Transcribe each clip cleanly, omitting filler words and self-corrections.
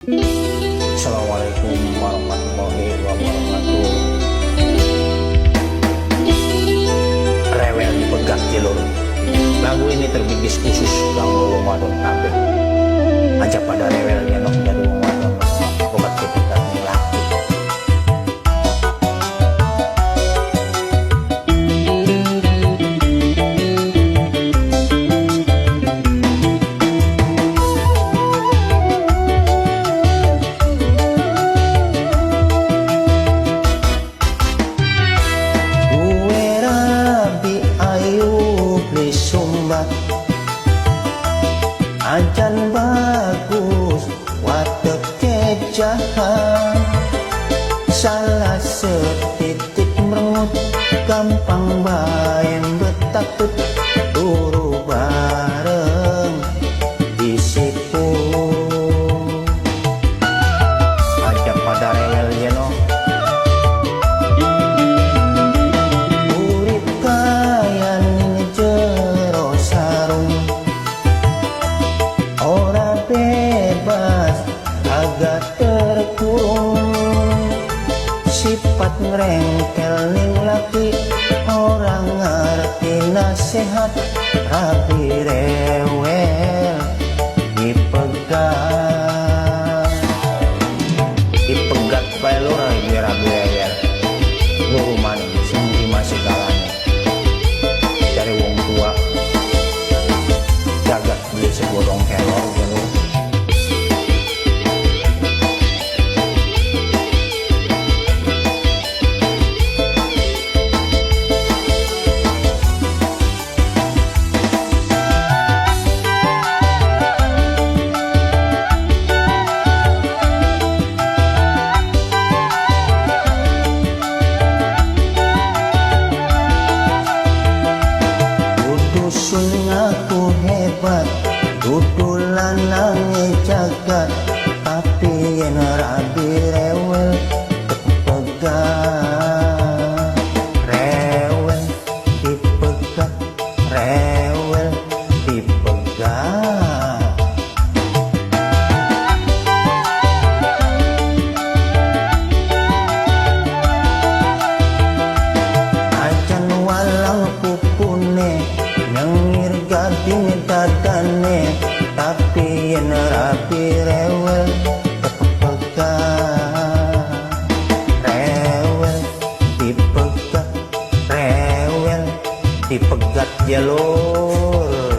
Assalamualaikum warahmatullahi wabarakatuh. Rewel dipegat jalur. Lagu ini terbitis khusus kanggo wong wadon kabeh. Aja pada rewel nyenok jadi wong wadon. Obat dipegat ning laki. Ajan bagus watek kejahan, salah setitik merengut gampang bayan betakut turu bareng disipu. Aja pada rewel jeno urip kayan jero sarung, ora bebas agak terkurung, sifat ngerengkel ning laki, orang ngerti nasihat, rabi rewel dipegat bae lur rabi rewel luru maning sing masih galane dari wong tua jagat beli sebodong kelor gitu. Dusun ngaku hebat, dudulan nangi jagat, tapi yen rabi rewel dipegat, rewel dipegat, rewel dipegat. Ajan walang pupune nyengir gading dadane, tapi yen rapi rewel dipegat, rewel dipegat, rewel dipegat jalur.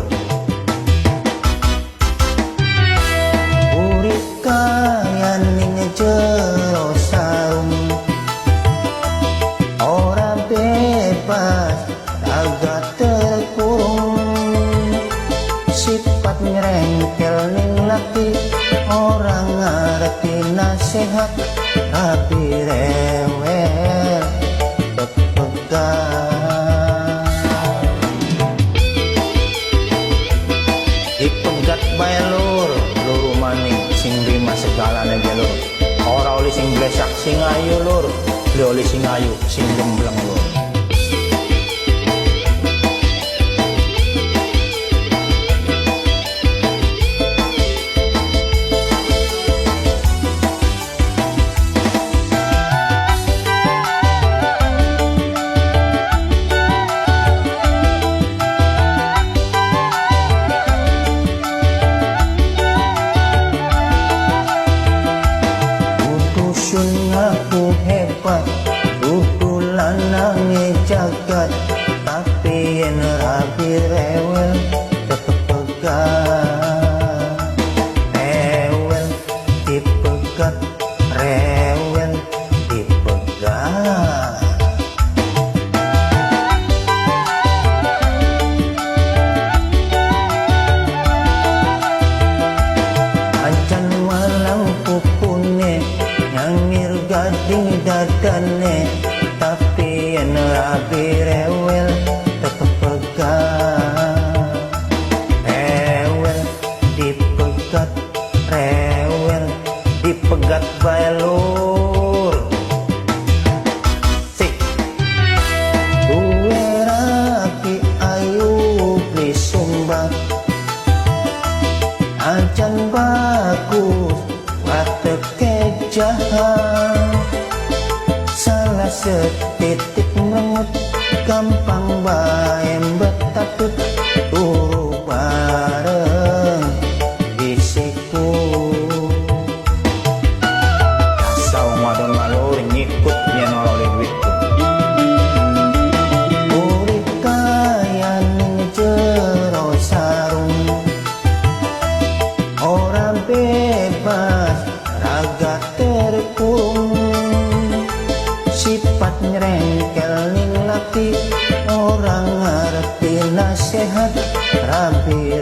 Urip kayan ning jero sarung, ora bebas agak terkurung, sifat ngerengkel ning laki, orang ngerti nasihat, rabi rewel dipegat. Dipegat bae lur, luru maning sing rima segalane jalur. Ora oli sing blesak sing ayu lur, oli sing ayu sing gembleng lur. Dusun ngaku hebat, dudulan nangi jagat, tapi yen rabi rewel dipegat, rewel dipegat, rewel dipegat. Ajan walang pupune nyangir gading dadane, tapi yen rabi rewel dipegat, rewel dipegat, rewel dipegat bae lur. Sik duwe rapi ayu beli sumbang, ajan bagus jahat, salah setitik merengut, gampang bae betatut, turu bareng bisiku. Asal wadon malur ngikut yen ora oleh duitku. Urip kaya ning jero sarung, ora bebas raga terkurung. Sifat nyerengkel ning laki, orang ngerti nasihat rabi